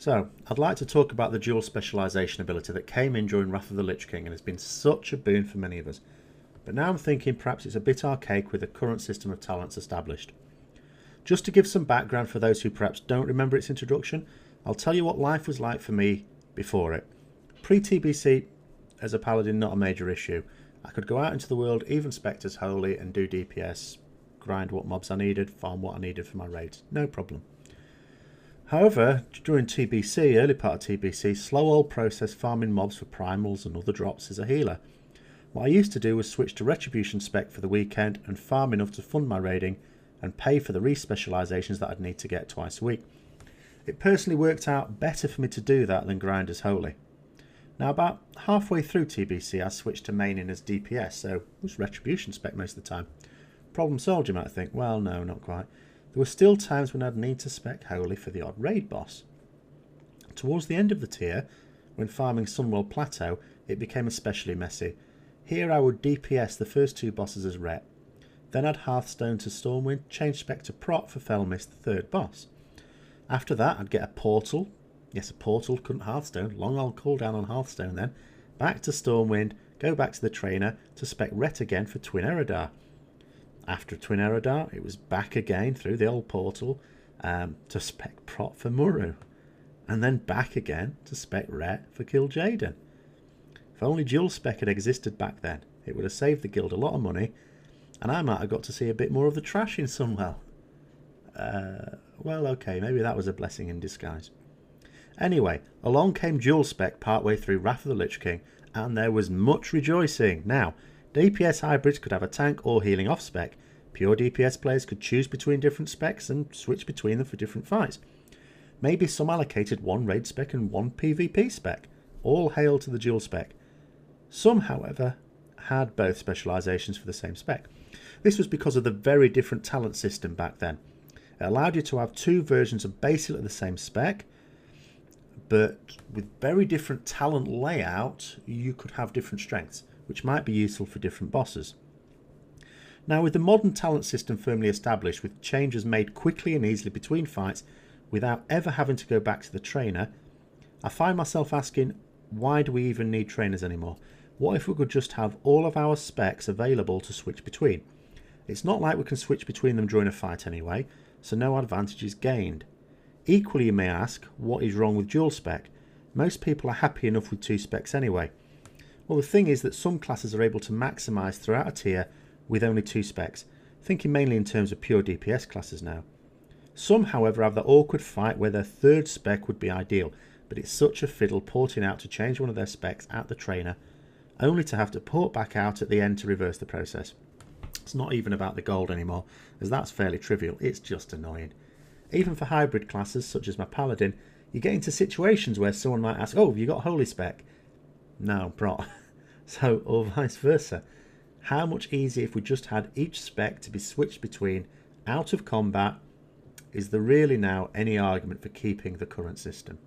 So, I'd like to talk about the dual specialisation ability that came in during Wrath of the Lich King and has been such a boon for many of us. But now I'm thinking perhaps it's a bit archaic with the current system of talents established. Just to give some background for those who perhaps don't remember its introduction, I'll tell you what life was like for me before it. Pre-TBC, as a paladin, not a major issue. I could go out into the world, even spectres holy, and do DPS, grind what mobs I needed, farm what I needed for my raids. No problem. However, during TBC, early part of TBC, slow old process farming mobs for primals and other drops as a healer. What I used to do was switch to Retribution spec for the weekend and farm enough to fund my raiding and pay for the re-specialisations that I'd need to get twice a week. It personally worked out better for me to do that than grind as holy. Now about halfway through TBC I switched to maining as DPS, so it was Retribution spec most of the time. Problem solved, you might think. Well, no, not quite. There were still times when I'd need to spec holy for the odd raid boss. Towards the end of the tier, when farming Sunwell Plateau, it became especially messy. Here I would DPS the first two bosses as Ret, then add Hearthstone to Stormwind, change spec to Prot for Felmist, the third boss. After that I'd get a portal, yes a portal, couldn't Hearthstone, long old cooldown on Hearthstone then, back to Stormwind, go back to the trainer to spec Ret again for Twin Eredar. After Twin Eredar, it was back again through the old portal to spec Prot for Muru. And then back again to spec Ret for Kil'jaeden. If only Dual Spec had existed back then, it would have saved the guild a lot of money, and I might have got to see a bit more of the trash in Sunwell. Well, okay, maybe that was a blessing in disguise. Anyway, along came Dual Spec partway through Wrath of the Lich King, and there was much rejoicing. Now, DPS hybrids could have a tank or healing off spec. Pure DPS players could choose between different specs and switch between them for different fights. Maybe some allocated one raid spec and one PvP spec. All hail to the dual spec. Some, however, had both specialisations for the same spec. This was because of the very different talent system back then. It allowed you to have two versions of basically the same spec, but with very different talent layout, you could have different strengths, which might be useful for different bosses. Now, with the modern talent system firmly established, with changes made quickly and easily between fights without ever having to go back to the trainer, I find myself asking, why do we even need trainers anymore? What if we could just have all of our specs available to switch between? It's not like we can switch between them during a fight anyway, so no advantage is gained. Equally, you may ask, what is wrong with dual spec? Most people are happy enough with two specs anyway. Well, the thing is that some classes are able to maximise throughout a tier with only two specs, thinking mainly in terms of pure DPS classes now. Some, however, have that awkward fight where their third spec would be ideal, but it's such a fiddle porting out to change one of their specs at the trainer, only to have to port back out at the end to reverse the process. It's not even about the gold anymore, as that's fairly trivial, it's just annoying. Even for hybrid classes, such as my Paladin, you get into situations where someone might ask, oh, have you got holy spec? No, Prot. So, or vice versa. How much easier if we just had each spec to be switched between out of combat? Is there really now any argument for keeping the current system?